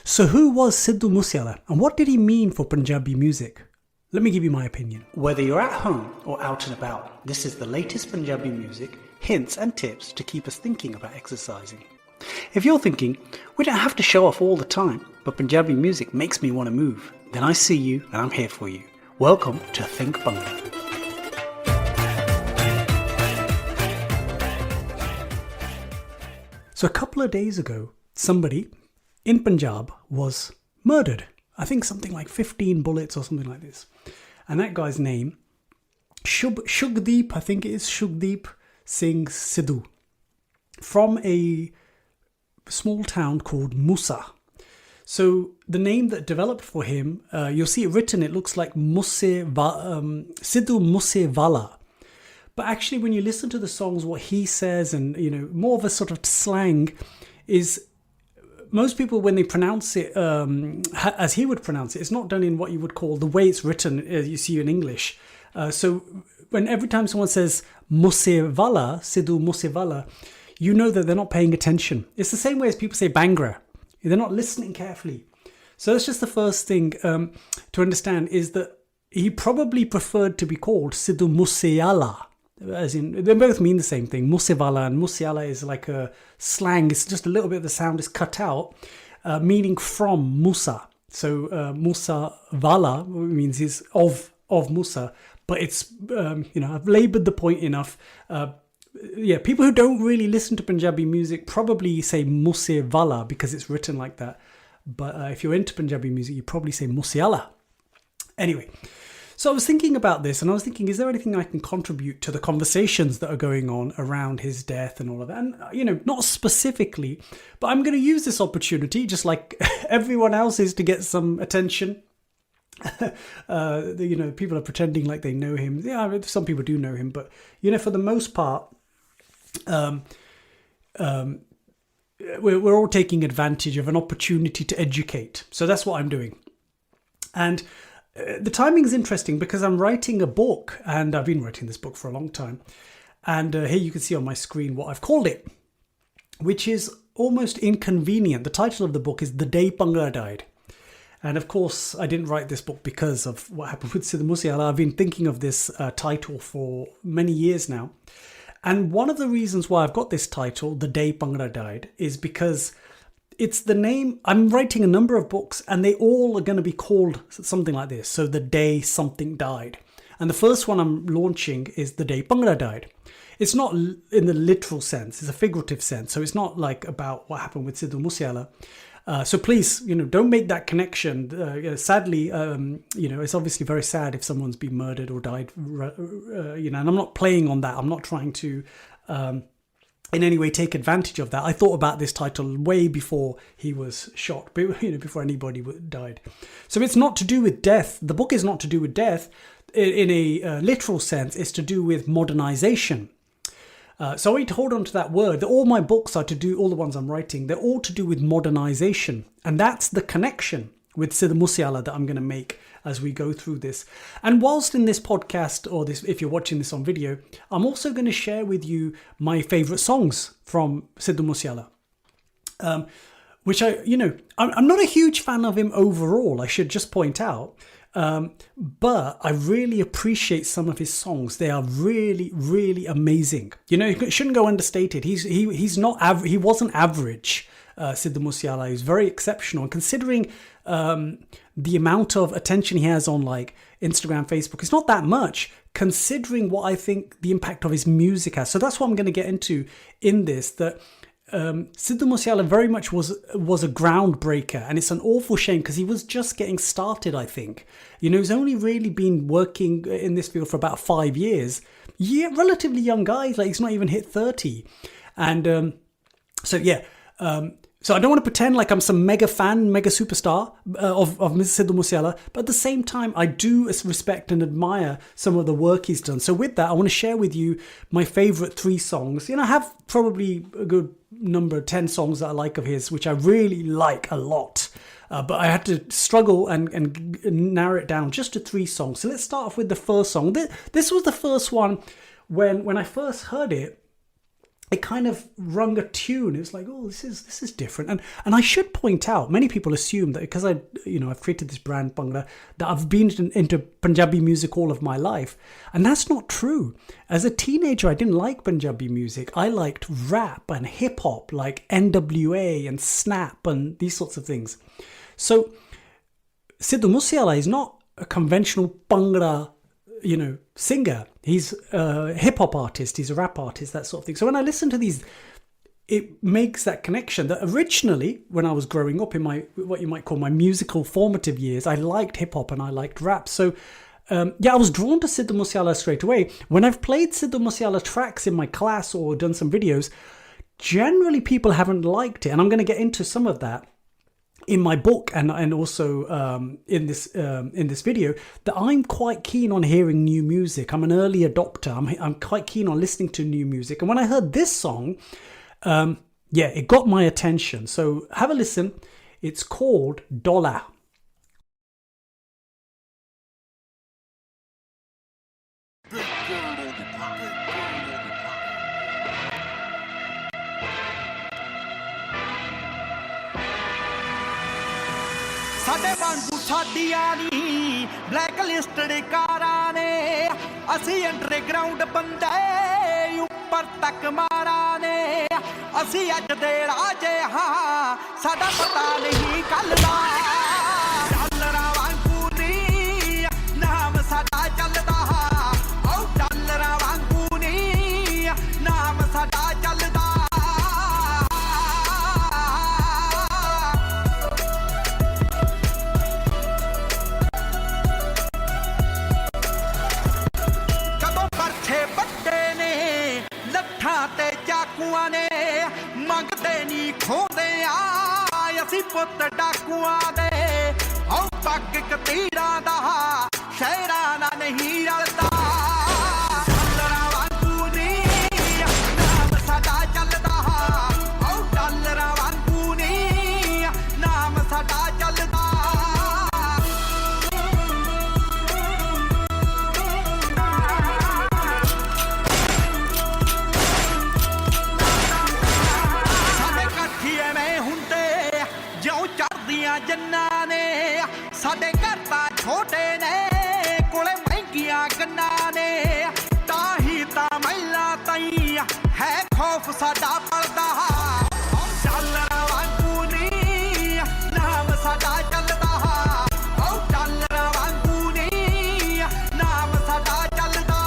So who was Sidhu Moose Wala and what did he mean for Punjabi music? Let me give you my opinion. Whether you're at home or out and about, this is the latest Punjabi music, hints and tips to keep us thinking about exercising. If you're thinking, we don't have to show off all the time, but Punjabi music makes me want to move, then I see you and I'm here for you. Welcome to Think Bhangra. So a couple of days ago, somebody in Punjab was murdered. I think something like 15 bullets or something like this. And that guy's name, Shugdeep, I think it is Shugdeep Singh Sidhu, from a small town called Musa. So the name that developed for him, you'll see it written, it looks like Sidhu Moose Wala. But actually when you listen to the songs, what he says and, more of a sort of slang is most people when they pronounce it as he would pronounce it, it's not done in what you would call the way it's written you see in English. So every time someone says Moose Wala, Sidhu Moose Wala, you know that they're not paying attention. It's the same way as people say Bhangra. They're not listening carefully. So that's just the first thing to understand is that he probably preferred to be called Sidhu Moose Wala. As in, they both mean the same thing. Moose Wala and Moose Wala is like a slang. It's just a little bit of the sound is cut out, meaning from Musa. So Musa Wala means he's of Musa. But it's, I've laboured the point enough. People who don't really listen to Punjabi music probably say Moose Wala because it's written like that. But if you're into Punjabi music, you probably say Moose Wala. Anyway. So I was thinking about this and I was thinking, is there anything I can contribute to the conversations that are going on around his death and all of that? And, not specifically, but I'm going to use this opportunity, just like everyone else is, to get some attention. People are pretending like they know him. Yeah, some people do know him, but, for the most part, we're all taking advantage of an opportunity to educate. So that's what I'm doing. And the timing is interesting because I'm writing a book and I've been writing this book for a long time. And here you can see on my screen what I've called it, which is almost inconvenient. The title of the book is The Day Bhangra Died. And of course, I didn't write this book because of what happened with Sidhu Moose Wala. I've been thinking of this title for many years now. And one of the reasons why I've got this title, The Day Bhangra Died, is because it's the name. I'm writing a number of books and they all are going to be called something like this. So the day something died. And the first one I'm launching is The Day Bhangra Died. It's not in the literal sense. It's a figurative sense. So it's not like about what happened with Sidhu Moose Wala. So please, don't make that connection. Sadly, it's obviously very sad if someone's been murdered or died, and I'm not playing on that. I'm not trying to in any way take advantage of that. I thought about this title way before he was shot, before anybody died. So it's not to do with death. The book is not to do with death in a literal sense. It's to do with modernization. So I need to hold on to that word. All my books are to do, all the ones I'm writing, they're all to do with modernization. And that's the connection with Sidhu Moose Wala that I'm going to make as we go through this. And whilst in this podcast, or this, if you're watching this on video, I'm also going to share with you my favourite songs from Sidhu Moose Wala. Which I'm not a huge fan of him overall, I should just point out. But I really appreciate some of his songs. They are really, really amazing. It shouldn't go understated. He wasn't average. Sidhu Moose Wala is very exceptional. And considering the amount of attention he has on like Instagram, Facebook, it's not that much. Considering what I think the impact of his music has. So that's what I'm going to get into in this. That Sidhu Moose Wala very much was a groundbreaker, and it's an awful shame because he was just getting started. I think he's only really been working in this field for about 5 years. Yeah, relatively young guy, like he's not even hit 30, and so I don't want to pretend like I'm some mega fan, mega superstar of Mr. Sidhu Moose Wala, but at the same time, I do respect and admire some of the work he's done. So with that, I want to share with you my favourite 3 songs. I have probably a good number, 10 songs that I like of his, which I really like a lot. But I had to struggle and narrow it down just to 3 songs. So let's start off with the first song. This was the first one when I first heard it. it kind of rung a tune. It was like, oh, this is different. And I should point out, many people assume that because I've created this brand Bhangra, that I've been into Punjabi music all of my life, and that's not true. As a teenager, I didn't like Punjabi music. I liked rap and hip hop, like NWA and Snap and these sorts of things. So Sidhu Moose Wala is not a conventional Bhangra singer. He's a hip-hop artist, he's a rap artist, that sort of thing. So when I listen to these, it makes that connection that originally, when I was growing up in my, what you might call my musical formative years, I liked hip-hop and I liked rap. So I was drawn to Sidhu Moose Wala straight away. When I've played Sidhu Moose Wala tracks in my class or done some videos, generally people haven't liked it. And I'm going to get into some of that in my book and also in this video, that I'm quite keen on hearing new music. I'm an early adopter. I'm quite keen on listening to new music. And when I heard this song, it got my attention. So have a listen. It's called Dollar. ਸਾਡੇ ਵਾਂਗੂ ਸਾਡੀਆਂ ਨੀ black listed ਕਾਰਾਂ ਨੇ ਅਸੀਂ underground ਬੰਦੇ ਉੱਪਰ ਤੱਕ ਮਾਰਾਂ ਨੇ ਅਸੀਂ ਅੱਜ ਦੇ ਰਾਜੇ ਹਾਂ ਸਾਡਾ ਪਤਾ ਨਹੀਂ ਕੱਲ ਦਾ ਡਾਲਰਾਂ ਵਾਂਗੂ ਨੀ ਨਾਮ ਸਾਡਾ ਚੱਲਦਾ ਓ ਡਾਲਰਾਂ ਵਾਂਗੂ ਨੀ ਨਾਮ ਸਾਡਾ ਚੱਲਦਾ ਤੇ ਚਾਕੂਆਂ ਨੇ ਮੰਗਦੇ ਨਹੀਂ ਖੋਦੇ ਆ ਅਸੀਂ ਪੁੱਤ ਡਾਕੂਆਂ ਦੇ ਓ ਪੱਗ ਕਤੀਰਾਂ ਦਾ ਸ਼ਹਿਰਾਂ ਨਾਲ ਨਹੀਂ ਰਲਦਾ ਡਾਲਰਾਂ ਵਾਂਗੂ ਨੀ ਨਾਮ ਸਾਡਾ ਚੱਲਦਾ ਓ ਡਾਲਰਾਂ ਵਾਂਗੂ ਨੀ ਨਾਮ ਸਾਡਾ ਚੱਲਦਾ ਜੰਨਾਂ ਨੇ ਸਾਡੇ ਘਰ ਤਾਂ ਛੋਟੇ ਨੇ ਕੋਲੇ ਮਹਿੰਗੀਆਂ ਗੰਨਾਂ ਨੇ ਤਾਂ ਹੀ ਤਾਂ ਮਹਿਲਾ ਤਾਈ ਹੈ ਖੌਫ ਸਾਡਾ ਪਲਦਾ ਡਾਲਰਾਂ ਵਾਂਗੂ ਨੀ ਨਾਮ ਸਾਡਾ ਚੱਲਦਾ ਓ ਡਾਲਰਾਂ ਵਾਂਗੂ ਨੀ ਨਾਮ ਸਾਡਾ ਚੱਲਦਾ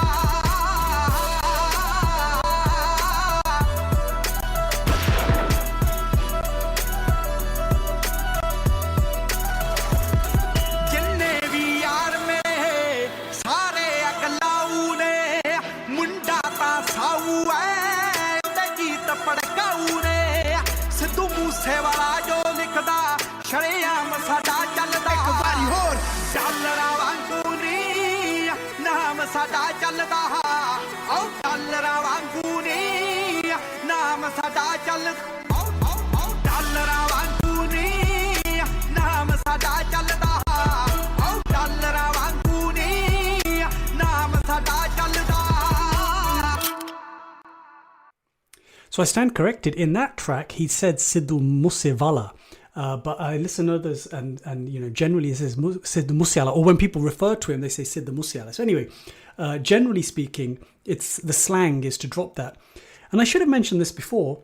ਸਿੱਧੂ ਮੂਸੇ ਵਾਲਾ ਜੋ ਲਿਖਦਾ ਸ਼ਰੇਆਮ ਸਾਡਾ ਚੱਲਦਾ ਇੱਕ ਵਾਰੀ ਹੋਰ ਡਾਲਰਾਂ ਵਾਂਗੂ ਨੀ ਨਾਮ ਸਾਡਾ ਚੱਲਦਾ ਓ ਡਾਲਰਾਂ ਵਾਂਗੂ ਨੀ ਨਾਮ ਸਾਡਾ ਚੱਲਦਾ ਓ ਡਾਲਰਾਂ ਵਾਂਗੂ ਨੀ ਨਾਮ ਸਾਡਾ ਚੱਲਦਾ ਓ ਡਾਲਰਾਂ ਵਾਂਗੂ ਨੀ ਨਾਮ ਸਾਡਾ ਚੱਲਦਾ So I stand corrected. In that track, he said Sidhu Moose Wala, but I listen to others, and generally it says Sidhu Moose Wala, or when people refer to him, they say Sidhu Moose Wala. So anyway, generally speaking, it's the slang is to drop that. And I should have mentioned this before.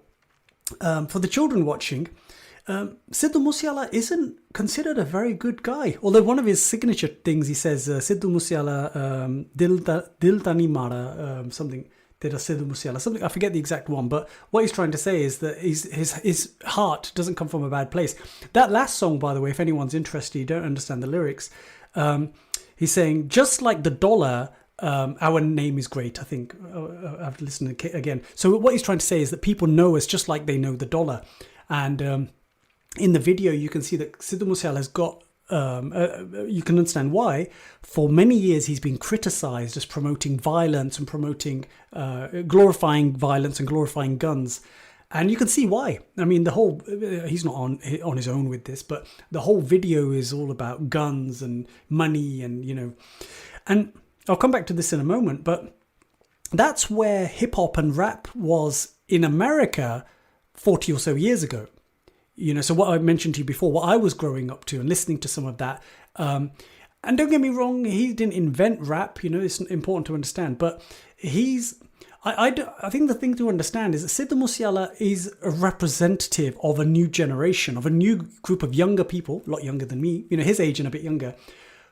For the children watching, Sidhu Moose Wala isn't considered a very good guy. Although one of his signature things, he says Sidhu Moose Wala dil tani mara something. Sidhu Moose Wala, something, I forget the exact one, but what he's trying to say is that his heart doesn't come from a bad place. That last song, by the way, if anyone's interested, you don't understand the lyrics, he's saying, just like the dollar, our name is great. I think I have to listen again. So what he's trying to say is that people know us just like they know the dollar. And in the video, you can see that Sidhu Moose Wala has got you can understand why. For many years he's been criticized as promoting violence and promoting glorifying violence and glorifying guns, and you can see why. I mean, the whole he's not on his own with this, but the whole video is all about guns and money, and and I'll come back to this in a moment, but that's where hip hop and rap was in America 40 or so years ago. So what I mentioned to you before, what I was growing up to and listening to some of that. And don't get me wrong, he didn't invent rap, it's important to understand. But I think the thing to understand is that Sidhu Moose Wala is a representative of a new generation, of a new group of younger people, a lot younger than me, his age and a bit younger,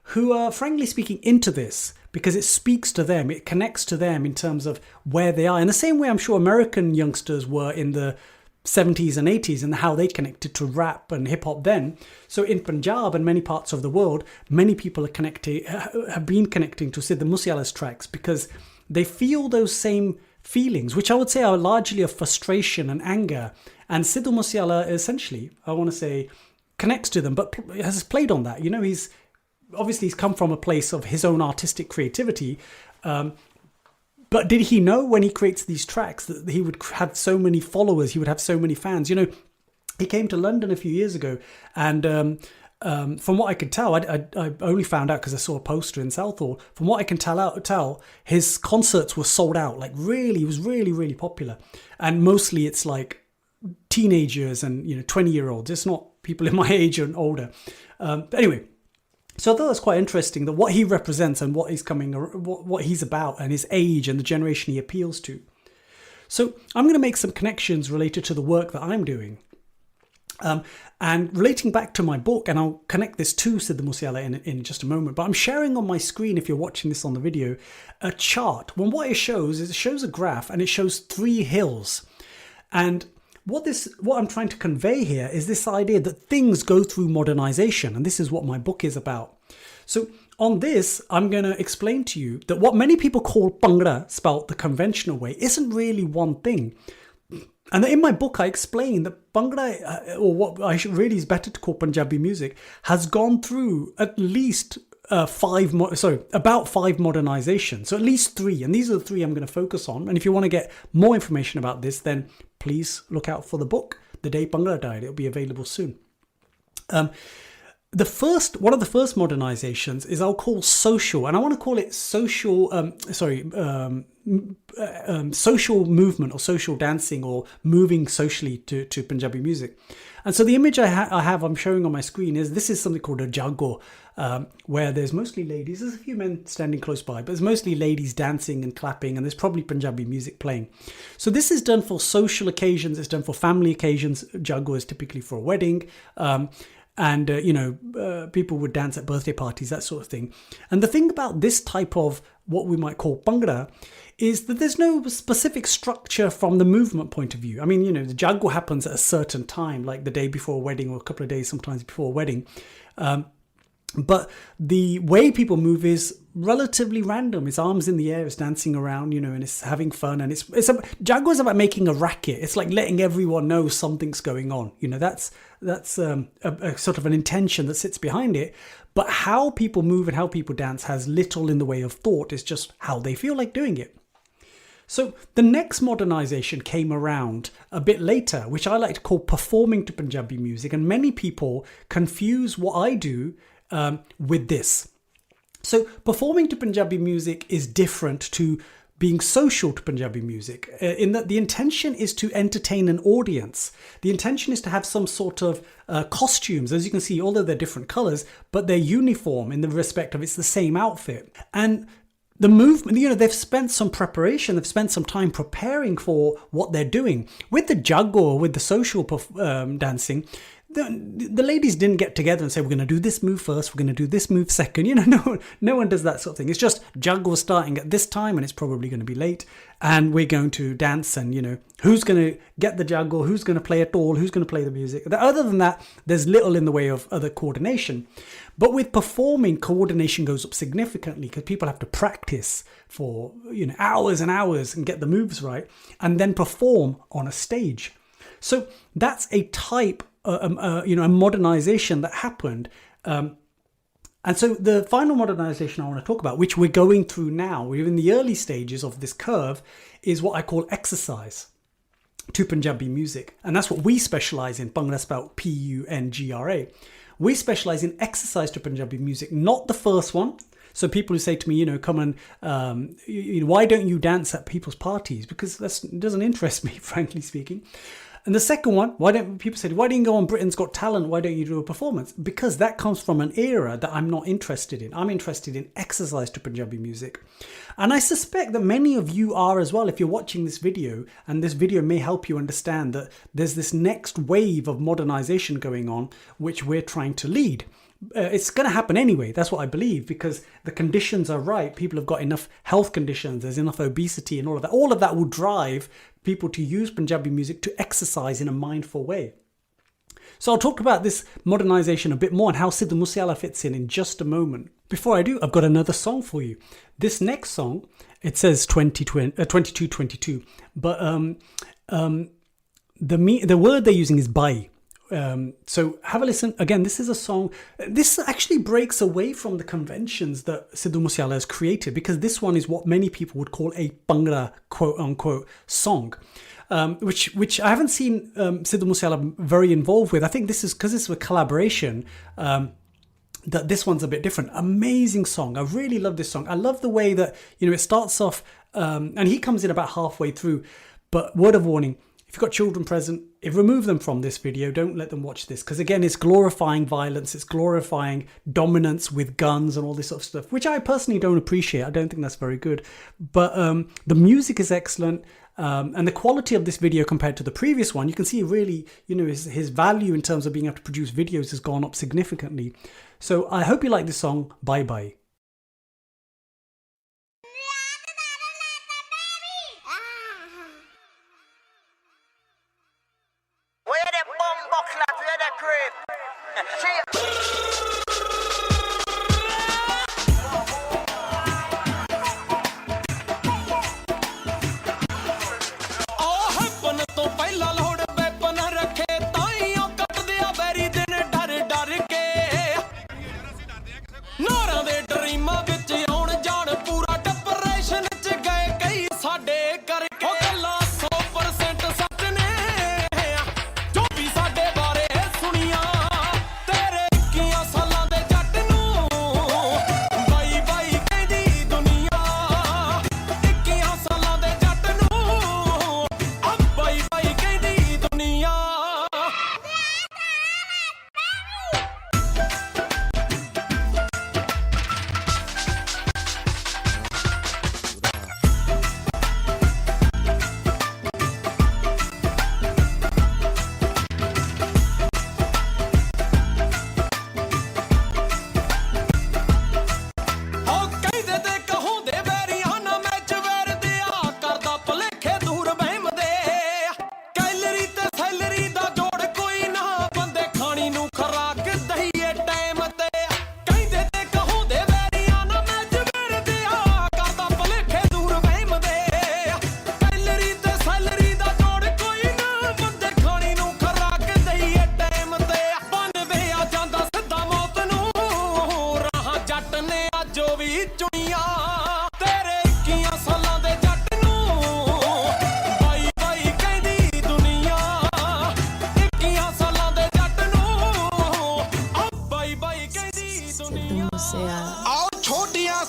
who are, frankly speaking, into this because it speaks to them, it connects to them in terms of where they are. In the same way I'm sure American youngsters were in the 70s and 80s and how they connected to rap and hip hop then. So in Punjab and many parts of the world, many people have been connecting to Sidhu Moose Wala's tracks because they feel those same feelings, which I would say are largely of frustration and anger. And Sidhu Moose Wala essentially, I want to say, connects to them, but has played on that. He's come from a place of his own artistic creativity. But did he know when he creates these tracks that he would have so many followers, he would have so many fans? He came to London a few years ago, and from what I could tell, I only found out because I saw a poster in Southall. From what I can tell, his concerts were sold out. Like really, he was really, really popular. And mostly it's like teenagers and 20-year-olds. It's not people in my age and older. But anyway. So I thought that's quite interesting that what he represents and what he's about and his age and the generation he appeals to. So I'm going to make some connections related to the work that I'm doing. And relating back to my book, and I'll connect this to Sidhu Moose Wala in just a moment, but I'm sharing on my screen, if you're watching this on the video, a chart. Well, what it shows is it shows a graph and it shows 3 hills. And what I'm trying to convey here is this idea that things go through modernization, and this is what my book is about. So on this, I'm going to explain to you that what many people call Bhangra, spelt the conventional way, isn't really one thing. And in my book, I explain that Bhangra, or what I should really is better to call Punjabi music, has gone through at least about 5 modernizations. So at least 3. And these are the 3 I'm going to focus on. And if you want to get more information about this, then please look out for the book, The Day Bhangra Died. It'll be available soon. One of the first modernizations is I'll call social, and I want to call it social, social movement or social dancing or moving socially to Punjabi music. And so the image I'm showing on my screen this is something called a jago, where there's mostly ladies. There's a few men standing close by, but there's mostly ladies dancing and clapping, and there's probably Punjabi music playing. So this is done for social occasions. It's done for family occasions. Jago is typically for a wedding. People would dance at birthday parties, that sort of thing. And the thing about this type of what we might call Bhangra is that there's no specific structure from the movement point of view. I mean, the jago happens at a certain time, like the day before a wedding or a couple of days sometimes before a wedding. But the way people move is relatively random. It's arms in the air, it's dancing around, and it's having fun. And Jago is about making a racket. It's like letting everyone know something's going on. That's a sort of an intention that sits behind it. But how people move and how people dance has little in the way of thought. It's just how they feel like doing it. So the next modernization came around a bit later, which I like to call performing to Punjabi music. And many people confuse what I do with this. So performing to Punjabi music is different to being social to Punjabi music in that the intention is to entertain an audience. The intention is to have some sort of costumes. As you can see, although they're different colors, but they're uniform in the respect of it's the same outfit. And the movement, they've spent some preparation, they've spent some time preparing for what they're doing. With the jago, with the social dancing, the ladies didn't get together and say, we're going to do this move first, we're going to do this move second. No one does that sort of thing. It's just jago starting at this time and it's probably going to be late. And we're going to dance and, who's going to get the jago, who's going to play it all, who's going to play the music. Other than that, there's little in the way of other coordination. But with performing, coordination goes up significantly because people have to practice for, hours and hours and get the moves right and then perform on a stage. So that's a type a modernization that happened. And so the final modernization I want to talk about, which we're going through now, we're in the early stages of this curve, is what I call exercise to Punjabi music. And that's what we specialize in. Bhangra spelled Pungra. We specialize in exercise to Punjabi music, not the first one. So people who say to me, you know, come and, why don't you dance at people's parties? Because it doesn't interest me, frankly speaking. And the second one, why don't you go on Britain's Got Talent? Why don't you do a performance? Because that comes from an era that I'm not interested in. I'm interested in exercise to Punjabi music. And I suspect that many of you are as well if you're watching this video, and this video may help you understand that there's this next wave of modernization going on, which we're trying to lead. It's going to happen anyway. That's what I believe, because the conditions are right. People have got enough health conditions. There's enough obesity and all of that. All of that will drive people to use Punjabi music to exercise in a mindful way. So I'll talk about this modernization a bit more and how Sidhu Moose Wala fits in just a moment. Before I do, I've got another song for you. This next song, it says 2222, but the word they're using is bai. So have a listen. Again, this is a song. This actually breaks away from the conventions that Sidhu Moose Wala has created, because this one is what many people would call a Bhangra quote unquote song, which I haven't seen Sidhu Moose Wala very involved with. I think this is because it's a collaboration. That this one's a bit different. Amazing song. I really love this song. I love the way that, you know, it starts off and he comes in about halfway through. But word of warning, if you've got children present, remove them from this video. Don't let them watch this, because again, it's glorifying violence. It's glorifying dominance with guns and all this sort of stuff, which I personally don't appreciate. I don't think that's very good. But the music is excellent. And the quality of this video compared to the previous one, you can see really, you know, his value in terms of being able to produce videos has gone up significantly. So I hope you like this song. Bye bye. Where the bumbo clap, where the crib?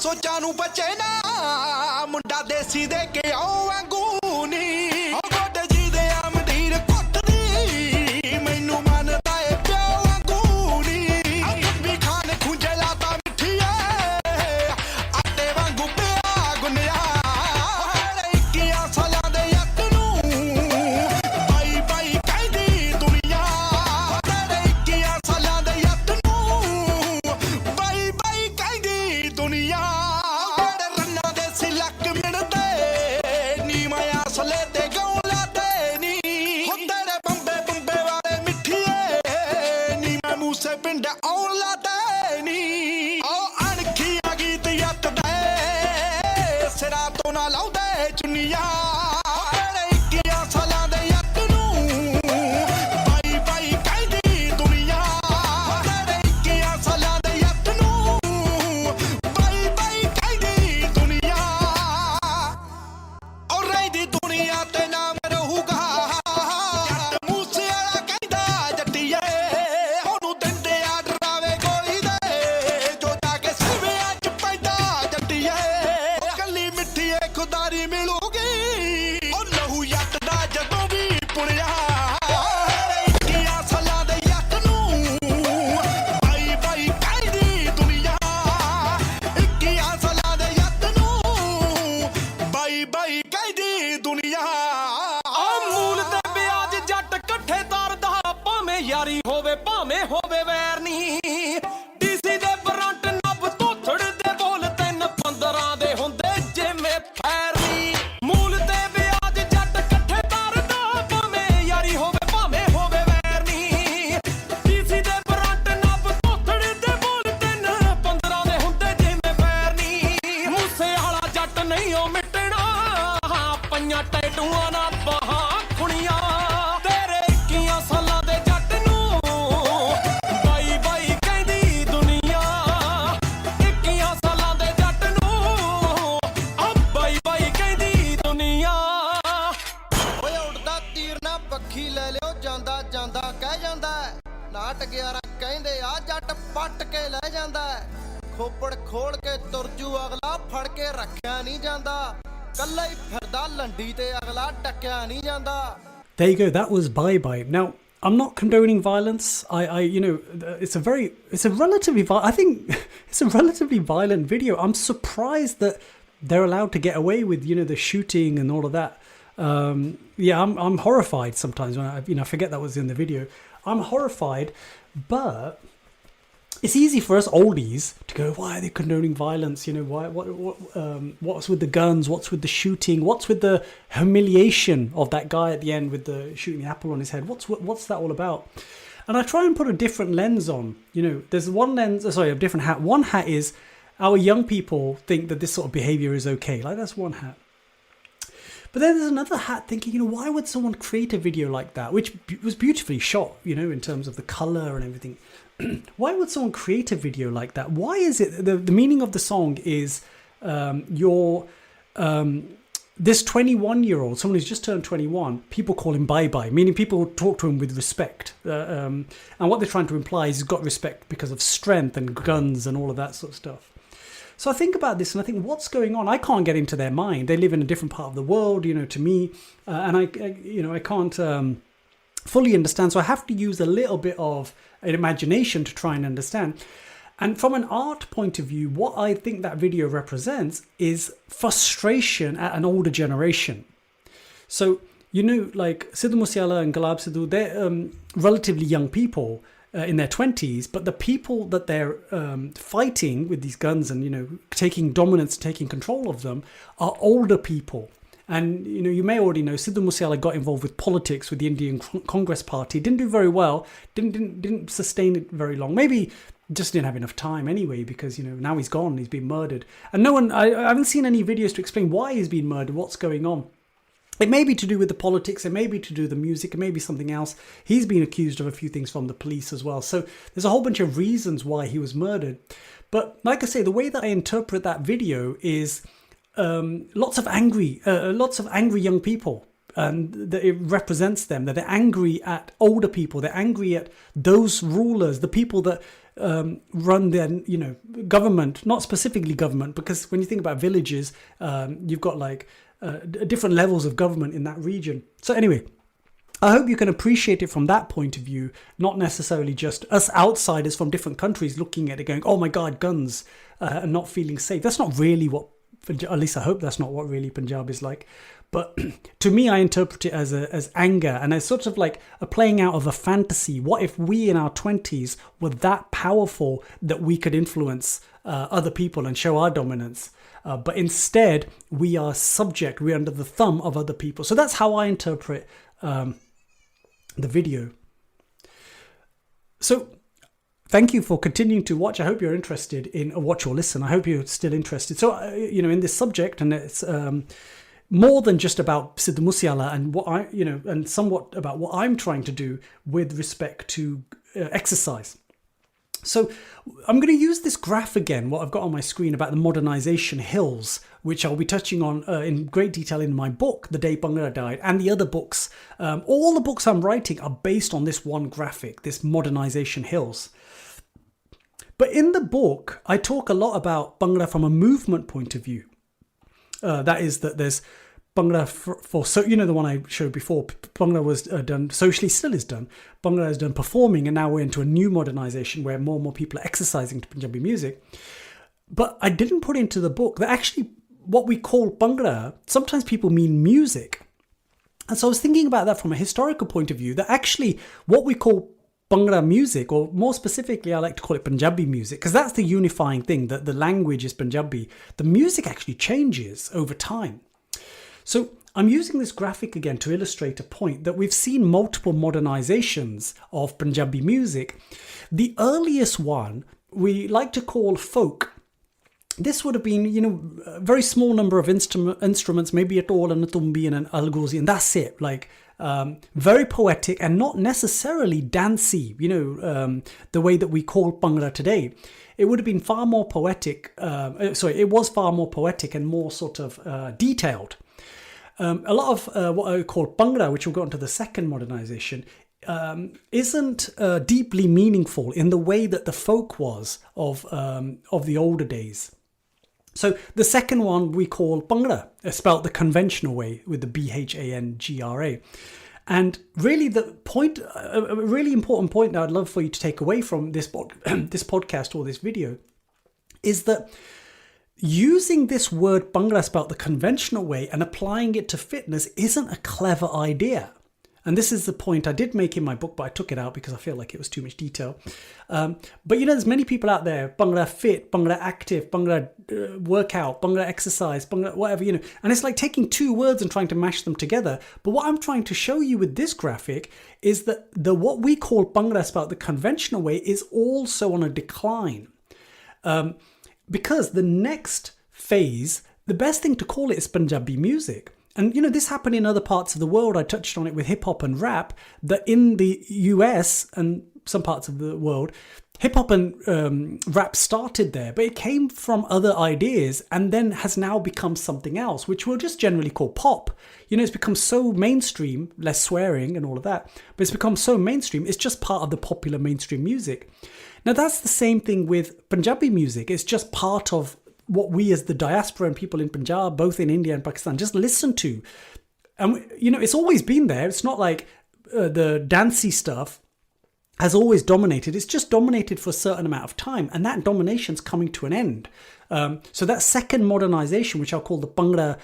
ਸੋਚਾਂ ਨੂੰ ਬਚੇ ਨਾ ਮੁੰਡਾ ਦੇਸੀ ਦੇ ਕੇ ਆਉ ਵਾਂਗੂ ਨੀ ਗੋਡੇ ਜੀ ਦੇ ਆ ਮੰਡੀਰ ਕੁੱਟਦੀ ਮੈਨੂੰ ਮੰਨਦਾ ਏ ਪਿਓ ਵਾਂਗੂ ਨੀ ਅੱਬੀ ਖਾਨ ਖੁੰਝੇ ਲਾਤਾ ਮਿੱਠੀਏ ਆਟੇ ਵਾਂਗੂ ਪਿਆ ਗੁੰਨਿਆ 21 ਸਾਲਾਂ ਦੇ ਯੱਕ ਨੂੰ ਬਾਈ ਬਾਈ ਕਹਿੰਦੀ ਦੁਨੀਆ 21 ਸਾਲਾਂ ਦੇ ਯੱਕ ਨੂੰ ਬਾਈ ਬਾਈ ਕਹਿੰਦੀ ਦੁਨੀਆ ਪਿੰਡ ਔਲਾ ਦੇ ਨੀ ਉਹ ਅਣਖੀਆਂ ਗੀਤ ਯੱਤ ਦੇ ਸਿਰਾਂ ਤੋਂ ਨਾ ਲਾਉਂਦੇ ਚੁੰਨੀਆਂ ਮੇਰੇ 21 ਸਾਲਾਂ ਦੇ ਯੱਤ ਨੂੰ ਬਾਈ ਬਾਈ ਕਹਿੰਦੀ ਦੁਨੀਆ ਮੇਰੇ 21 ਸਾਲਾਂ ਦੇ ਯੱਤ ਨੂੰ ਬਾਈ ਬਾਈ ਕਹਿੰਦੀ ਦੁਨੀਆ ਔਰ ਰਹਿੰਦੀ ਦੁਨੀਆ ਤੇ ਨਾਮ ਰਹੂਗਾ ਜੱਟ ਮੂਸੇ ਵਾਲਾ ਕਹਿੰਦਾ ਜੱਟੀਏ ਉਹਨੂੰ ਦਿੰਦੇ ਆ ਡਰਾਵੇ ਗੋਲੀ ਦੇ ਜੋ ਜਾ ਕੇ ਸਿਵਿਆਂ ਚ ਪੈਂਦਾ ਟਟੂਆਂ ਨਾ ਬਾਹਾਂ ਖੁਣੀਆਂ ਤੇਰੇ 21 ਸਾਲਾਂ ਦੇ ਜੱਟ ਨੂੰ ਬਾਈ ਬਾਈ ਕਹਿੰਦੀ ਦੁਨੀਆ 21 ਸਾਲਾਂ ਦੇ ਜੱਟ ਨੂੰ ਆ ਬਾਈ ਬਾਈ ਕਹਿੰਦੀ ਦੁਨੀਆ ਓਏ ਉੱਡਦਾ ਤੀਰ ਨਾ ਪੱਖੀ ਲੈ ਲਿਓ ਜਾਂਦਾ ਜਾਂਦਾ ਕਹਿ ਜਾਂਦਾ ਨਾਟ 11 ਕਹਿੰਦੇ ਆ ਜੱਟ ਪੱਟ ਕੇ ਲੈ ਜਾਂਦਾ ਖੋਪੜ ਖੋਲ ਕੇ ਤੁਰਜੂ ਅਗਲਾ ਫੜ ਕੇ ਰੱਖਿਆ ਨਹੀਂ ਜਾਂਦਾ ਕੱਲਾ ਹੀ ਫਿਰਦਾ ਲੰਡੀ ਤੇ ਅਗਲਾ ਟੱਕਿਆ ਨਹੀਂ ਜਾਂਦਾ There you go. That was Bye Bye. Now, I'm not condoning violence. It's a relatively violent video. I'm surprised that they're allowed to get away with, the shooting and all of that. I'm horrified sometimes when I forget that was in the video. I'm horrified, but it's easy for us oldies to go, why are they condoning violence? What's with the guns? What's with the shooting? What's with the humiliation of that guy at the end with the shooting the apple on his head? What's that all about? And I try and put a different lens on. There's one lens, a different hat. One hat is our young people think that this sort of behavior is okay. Like, that's one hat. But then there's another hat thinking, why would someone create a video like that, which was beautifully shot, in terms of the color and everything. Why would someone create a video like that? Why is it the meaning of the song is this 21-year-old, someone who's just turned 21, people call him Bye Bye, meaning people talk to him with respect. And what they're trying to imply is he's got respect because of strength and guns and all of that sort of stuff. So I think about this and I think, what's going on? I can't get into their mind. They live in a different part of the world, to me, and I can't fully understand. So I have to use a little bit of an imagination to try and understand. And from an art point of view, what I think that video represents is frustration at an older generation. So, like Sidhu Moose Wala and Gulab Sidhu, they're relatively young people. In their 20s, but the people that they're fighting with these guns and taking dominance, taking control of them, are older people. And you may already know Sidhu Moose Wala got involved with politics with the Indian Congress Party. Didn't do very well. Didn't sustain it very long. Maybe just didn't have enough time anyway, because now he's gone. He's been murdered, and no one. I haven't seen any videos to explain why he's been murdered. What's going on? It may be to do with the politics, it may be to do with the music, it may be something else. He's been accused of a few things from the police as well. So there's a whole bunch of reasons why he was murdered. But like I say, the way that I interpret that video is lots of angry young people. And that it represents them, that they're angry at older people, they're angry at those rulers, the people that run their government, not specifically government, because when you think about villages, you've got like different levels of government in that region. So anyway, I hope you can appreciate it from that point of view, not necessarily just us outsiders from different countries looking at it going, oh my God, guns, and not feeling safe. That's not really what, at least I hope that's not what really Punjab is like. But to me, I interpret it as anger and as sort of like a playing out of a fantasy. What if we in our 20s were that powerful that we could influence other people and show our dominance? But instead, we are subject, we're under the thumb of other people. So that's how I interpret the video. So thank you for continuing to watch. I hope you're interested in watch or listen. I hope you're still interested. So, in this subject, and it's more than just about Sidhu Moose Wala and what and somewhat about what I'm trying to do with respect to exercise. So I'm going to use this graph again, what I've got on my screen about the modernization hills, which I'll be touching on in great detail in my book, The Day Bhangra Died, and the other books. All the books I'm writing are based on this one graphic, this modernization hills. But in the book, I talk a lot about Bhangra from a movement point of view. That is that there's Bhangra for so the one I showed before. Bhangra was done socially, still is done. Bhangra is done performing, and now we're into a new modernization where more and more people are exercising to Punjabi music. But I didn't put into the book that actually what we call Bhangra, sometimes people mean music. And so I was thinking about that from a historical point of view, that actually what we call Bhangra music, or more specifically, I like to call it Punjabi music, because that's the unifying thing, that the language is Punjabi. The music actually changes over time. So I'm using this graphic again to illustrate a point that we've seen multiple modernizations of Punjabi music. The earliest one we like to call folk. this would have been, a very small number of instruments, maybe a all and a tumbi and an algozi, and that's it. Like, very poetic and not necessarily dancey, the way that we call Bhangra today. It would have been far more poetic. It was far more poetic and more sort of detailed. A lot of what I would call Bhangra, which we'll go on to the second modernization, isn't deeply meaningful in the way that the folk was of the older days. So the second one we call Bhangra, spelled the conventional way with the Bhangra. And really the point, a really important point that I'd love for you to take away from this podcast or this video is that using this word Bhangra spelled the conventional way and applying it to fitness isn't a clever idea. And this is the point I did make in my book, but I took it out because I feel like it was too much detail. But there's many people out there, Bhangra fit, Bhangra active, Bhangra workout, Bhangra exercise, Bhangra whatever, And it's like taking two words and trying to mash them together. But what I'm trying to show you with this graphic is that what we call Bhangra spelled the conventional way is also on a decline. Because the next phase, the best thing to call it is Punjabi music. And, this happened in other parts of the world. I touched on it with hip hop and rap, that in the US and some parts of the world, hip hop and rap started there, but it came from other ideas and then has now become something else, which we'll just generally call pop. It's become so mainstream, less swearing and all of that, but it's become so mainstream, it's just part of the popular mainstream music. Now, that's the same thing with Punjabi music. It's just part of what we as the diaspora and people in Punjab, both in India and Pakistan, just listen to. And, it's always been there. It's not like the dancey stuff has always dominated. It's just dominated for a certain amount of time. And that domination's coming to an end. So that second modernization, which I'll call the Bhangra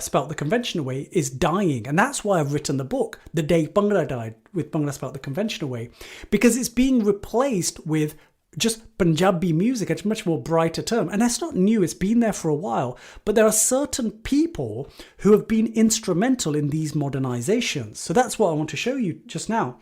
spelt the conventional way, is dying. And that's why I've written the book, The Day Bhangra Died, with Bhangra spelt the conventional way, because it's being replaced with just Punjabi music. It's a much more brighter term. And that's not new. It's been there for a while. But there are certain people who have been instrumental in these modernizations. So that's what I want to show you just now.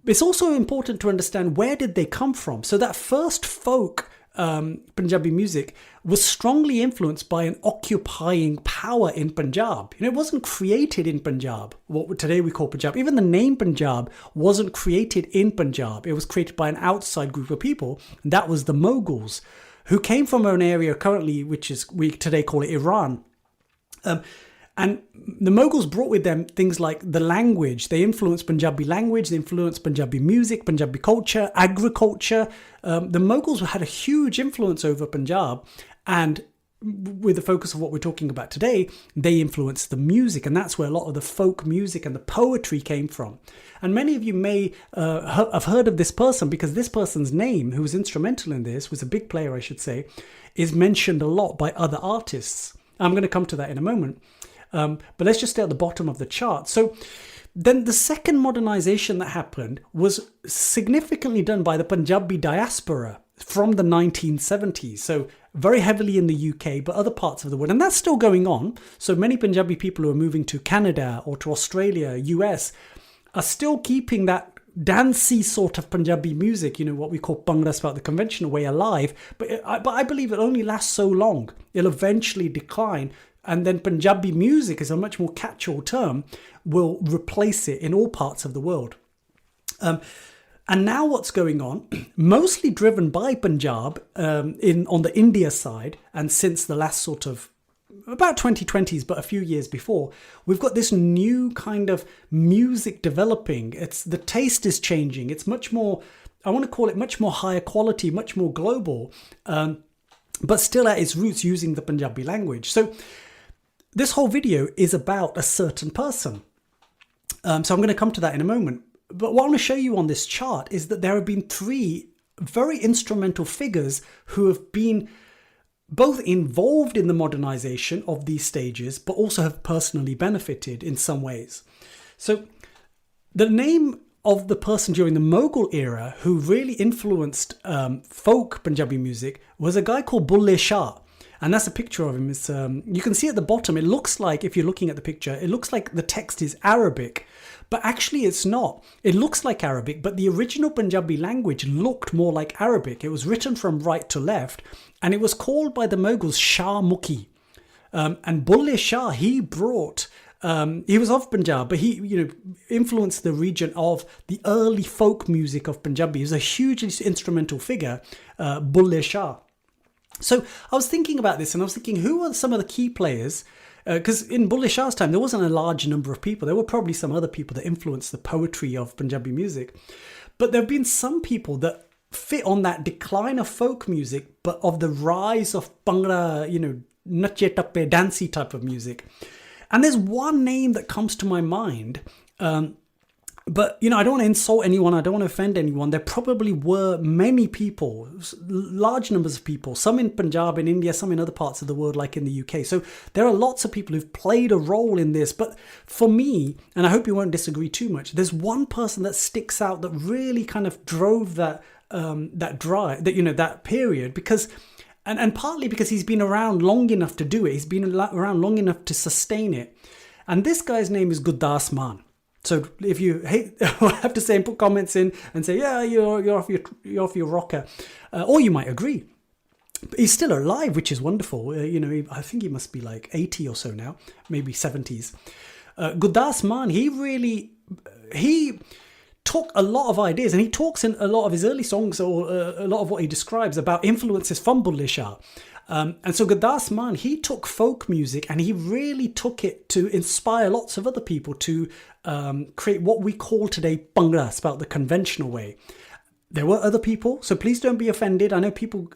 It's also important to understand, where did they come from? So that first folk Punjabi music was strongly influenced by an occupying power in Punjab. It wasn't created in Punjab, what today we call Punjab. Even the name Punjab wasn't created in Punjab. It was created by an outside group of people. And that was the Mughals, who came from an area currently, which is, we today call it Iran. And the Mughals brought with them things like the language. They influenced Punjabi language, they influenced Punjabi music, Punjabi culture, agriculture. The Mughals had a huge influence over Punjab. And with the focus of what we're talking about today, they influenced the music. And that's where a lot of the folk music and the poetry came from. And many of you may have heard of this person, because this person's name, who was instrumental in this, was a big player, I should say, is mentioned a lot by other artists. I'm going to come to that in a moment. But let's just stay at the bottom of the chart. So then the second modernization that happened was significantly done by the Punjabi diaspora from the 1970s. So very heavily in the UK, but other parts of the world. And that's still going on. So many Punjabi people who are moving to Canada or to Australia, US, are still keeping that dancey sort of Punjabi music, what we call Bhangra spelt the conventional way, alive. But I believe it only lasts so long. It'll eventually decline. And then Punjabi music, is a much more catch-all term, will replace it in all parts of the world. And now what's going on, mostly driven by Punjab on the India side, and since the last sort of, about 2020s, but a few years before, we've got this new kind of music developing. The taste is changing. It's much more, I want to call it much more higher quality, much more global, but still at its roots using the Punjabi language. So this whole video is about a certain person. So I'm going to come to that in a moment. But what I want to show you on this chart is that there have been three very instrumental figures who have been both involved in the modernization of these stages, but also have personally benefited in some ways. So the name of the person during the Mughal era who really influenced folk Punjabi music was a guy called Bulle Shah. And that's a picture of him. It's, you can see at the bottom, it looks like, if you're looking at the picture, it looks like the text is Arabic, but actually it's not. It looks like Arabic, but the original Punjabi language looked more like Arabic. It was written from right to left, and it was called by the Mughals Shah Mukhi. And Bulle Shah, he brought, he was of Punjab, but he, influenced the region of the early folk music of Punjabi. He was a hugely instrumental figure, Bulle Shah. So I was thinking about this, and I was thinking, who are some of the key players? Because in Bulle Shah's time, there wasn't a large number of people. There were probably some other people that influenced the poetry of Punjabi music. But there have been some people that fit on that decline of folk music, but of the rise of Bhangra, nache tappe, dancey type of music. And there's one name that comes to my mind. But, I don't want to insult anyone. I don't want to offend anyone. There probably were many people, large numbers of people, some in Punjab, in India, some in other parts of the world, like in the UK. So there are lots of people who've played a role in this. But for me, and I hope you won't disagree too much, there's one person that sticks out that really kind of drove that period, because, and partly because he's been around long enough to do it. He's been around long enough to sustain it. And this guy's name is Gurdas Mann. So if you hate, I have to say, and put comments in and say, yeah, you're off your rocker, or you might agree. But he's still alive, which is wonderful. I think he must be like 80 or so now, maybe 70s. Gurdas Mann, he took a lot of ideas, and he talks in a lot of his early songs, or a lot of what he describes about influences from Bulle Shah. And so Gurdas Mann, he took folk music and he really took it to inspire lots of other people to create what we call today Bhangra, spelled the conventional way. There were other people, so please don't be offended. I know people,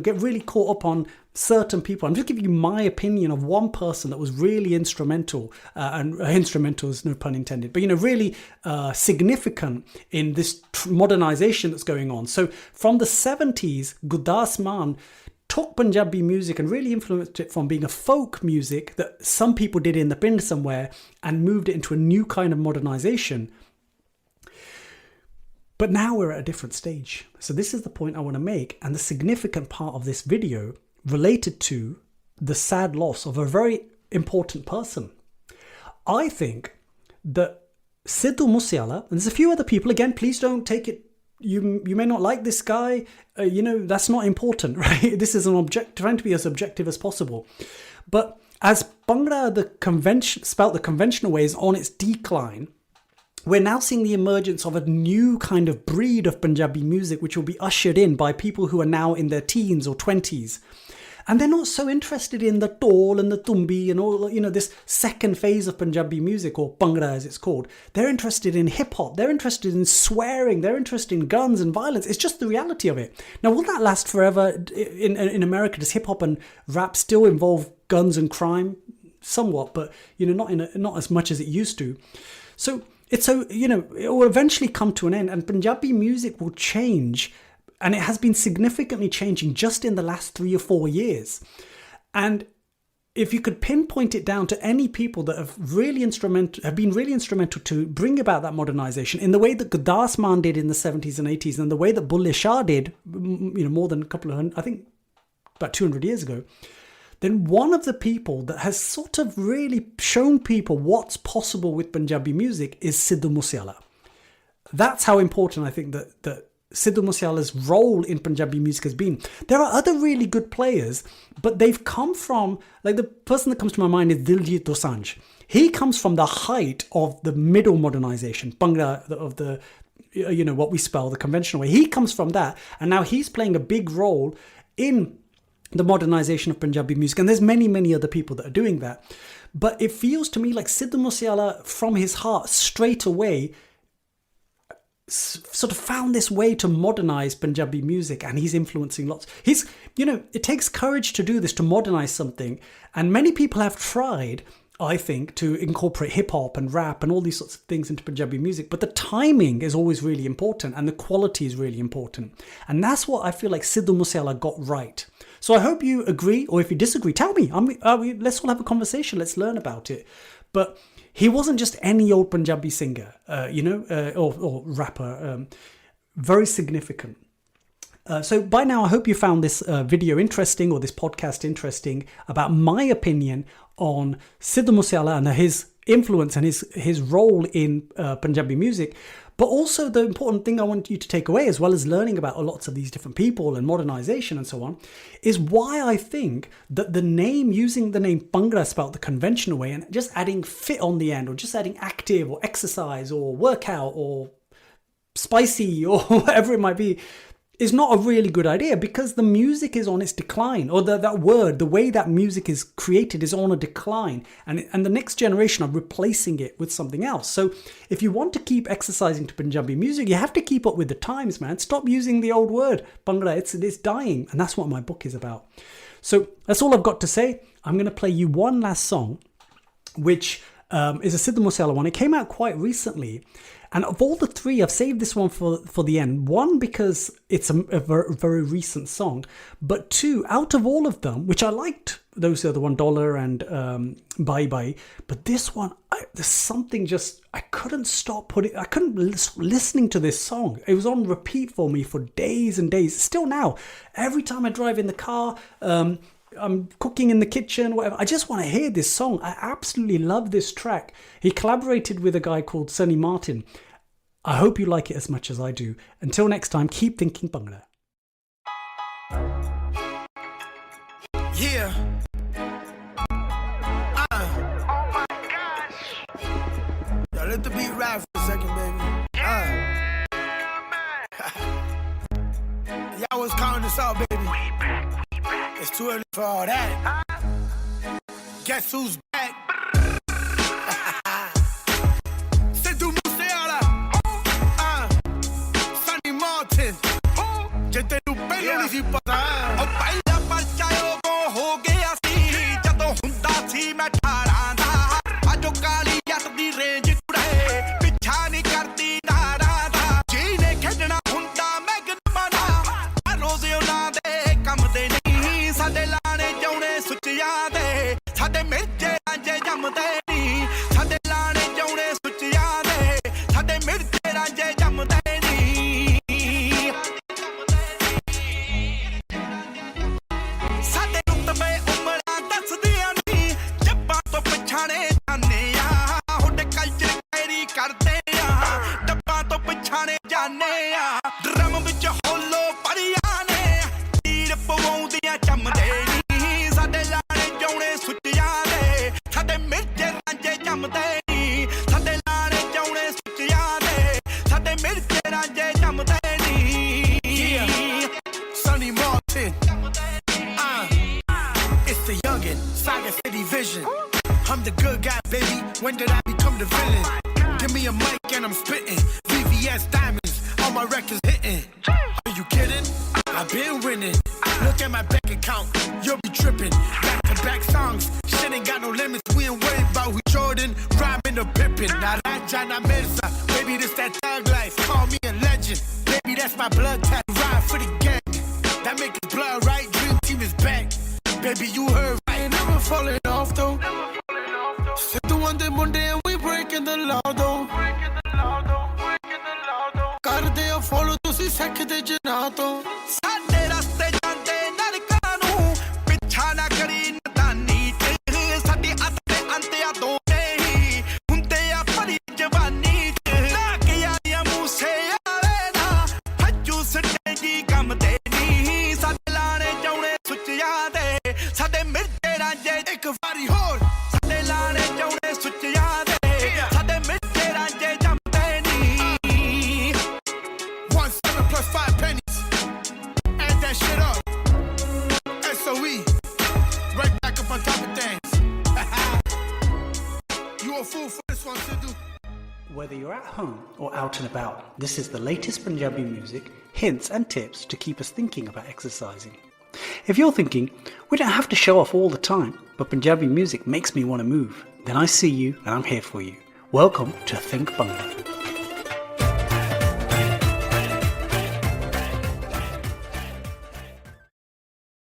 get really caught up on certain people. I'm just giving you my opinion of one person that was really instrumental, and instrumental is no pun intended, but really significant in this modernization that's going on. So from the 70s, Gurdas Mann took Punjabi music and really influenced it from being a folk music that some people did in the Pind somewhere, and moved it into a new kind of modernization. But now we're at a different stage. So this is the point I want to make, and the significant part of this video related to the sad loss of a very important person. I think that Sidhu Moose Wala, and there's a few other people, again, please don't take it, you may not like this guy, that's not important, right? This is trying to be as objective as possible. But as Bhangra, spelt the conventional way, is on its decline, we're now seeing the emergence of a new kind of breed of Punjabi music, which will be ushered in by people who are now in their teens or 20s. And they're not so interested in the tol and the tumbi and all, this second phase of Punjabi music, or Bhangra as it's called. They're interested in hip hop. They're interested in swearing. They're interested in guns and violence. It's just the reality of it. Now, will that last forever? In America, does hip hop and rap still involve guns and crime? Somewhat, but not as much as it used to. So it will eventually come to an end, and Punjabi music will change. And it has been significantly changing just in the last 3 or 4 years. And if you could pinpoint it down to any people that have been really instrumental to bring about that modernization in the way that Gurdas Mann did in the 70s and 80s, and the way that Bulle Shah did, more than about 200 years ago, then one of the people that has sort of really shown people what's possible with Punjabi music is Sidhu Moose Wala. That's how important I think that Sidhu Moose Wala's role in Punjabi music has been. There are other really good players, but they've come from, like, the person that comes to my mind is Diljit Dosanjh. He comes from the height of the middle modernization, Bhangra, of the, what we spell the conventional way. He comes from that, and now he's playing a big role in the modernization of Punjabi music. And there's many, many other people that are doing that. But it feels to me like Sidhu Moose Wala, from his heart, straight away, sort of found this way to modernize Punjabi music, and he's influencing lots. It takes courage to do this, to modernize something. And many people have tried, I think, to incorporate hip hop and rap and all these sorts of things into Punjabi music. But the timing is always really important, and the quality is really important. And that's what I feel like Sidhu Moose Wala got right. So I hope you agree, or if you disagree, tell me. Let's all have a conversation. Let's learn about it. But he wasn't just any old Punjabi singer, or rapper. Very significant. So by now, I hope you found this video interesting, or this podcast interesting, about my opinion on Sidhu Moose Wala and his influence and his role in Punjabi music. But also the important thing I want you to take away, as well as learning about lots of these different people and modernization and so on, is why I think that using the name Bhangra spelled the conventional way and just adding fit on the end, or just adding active or exercise or workout or spicy or whatever it might be, is not a really good idea, because the music is on its decline, or that word, the way that music is created, is on a decline, and the next generation are replacing it with something else. So if you want to keep exercising to Punjabi music, you have to keep up with the times, man. Stop using the old word Bhangra. It's dying, and that's what my book is about. So that's all I've got to say. I'm going to play you one last song, which is a Sidhu Moose Wala one. It came out quite recently. And of all the three, I've saved this one for the end. One, because it's a very, very recent song. But two, out of all of them, which I liked, those are the $1 and Bye Bye. But this one, there's something just, I couldn't stop listening to this song. It was on repeat for me for days and days. Still now, every time I drive in the car, I'm cooking in the kitchen, whatever, I just want to hear this song. I absolutely love this track. He collaborated with a guy called Sonny Martin. I hope you like it as much as I do. Until next time, keep thinking Bhangra. Yeah. Oh my gosh. Yo, let the beat ride for a second, baby. Y'all was counting this out, baby. It's too early for all that. Guess who's back? Sidhu Moose Wala. Sonny Martin. Je tenu pelo nahi si pata. Oh, pehla parchayo ko ho gaya si. Jadon hunda si main 18 da. Ajo kali yat di range kude. Pichha nahi karti dara da. Jeene khedna hunda main gmana. Roze ona de kam de nahi. Sade laane jaune suchiya de. Sade mirche ranje jamde nahi. Sade laane jaune suchiya de. Sade mirche ranje jamde nahi. Sade rutbe umra dasdiyan nahi. Jabba to pichhane jaane ya. Hode culture carry karte ya. Jabba to pichhane jaane ya. Drum vich holo pariya ne. Teer pavaundiyan jamde nahi. Sade laane jaune suchiya de. Sade mirche ranje jamde nahi. Sade laane jaune suchiya de. Sade mirche ranje jamde nahi. Sonny Martin. It's the youngin', Saga City Vision. I'm the good guy, baby. When did I become the villain? Give me a mic and I'm spitting. VVS diamonds, all my records hitting. Are you kidding? I've been winning. Look at my bank account, you'll be tripping. Back-to-back songs, shit ain't got no limits. We ain't worried about who Jordan, robbing or pippin'. Naranja na Mirza, baby, this that thug life. Call me a legend, baby, that's my blood tap. Ride for the gang, that make his blood right. Dream team is back, baby, you heard right. Ain't never falling off though. Sit the one day Monday and we breaking the law though. Karde a follow tusi sekhde jana to. Sade raste jante narka nu. Pichha na kari natani te. Sadi atte ante a do nahi. Hunde a pari jawani te. Lagiya ya Moose Wala na. Hajju stage kam de nahi. Sade laane jaune suchiya de. Sade mirche ranje ek wari hor. Sade laane jaune suchiya de. Sade mirche ranje jamde nahi. 17 plus 5 pennies. Add that shit up. SOE. Right back up on top of things. You a fool for this one, Sidhu. Whether you're at home or out and about, this is the latest Punjabi music, hints and tips to keep us thinking about exercising. If you're thinking, we don't have to show off all the time, but Punjabi music makes me want to move, then I see you and I'm here for you. Welcome to Think Bhangra.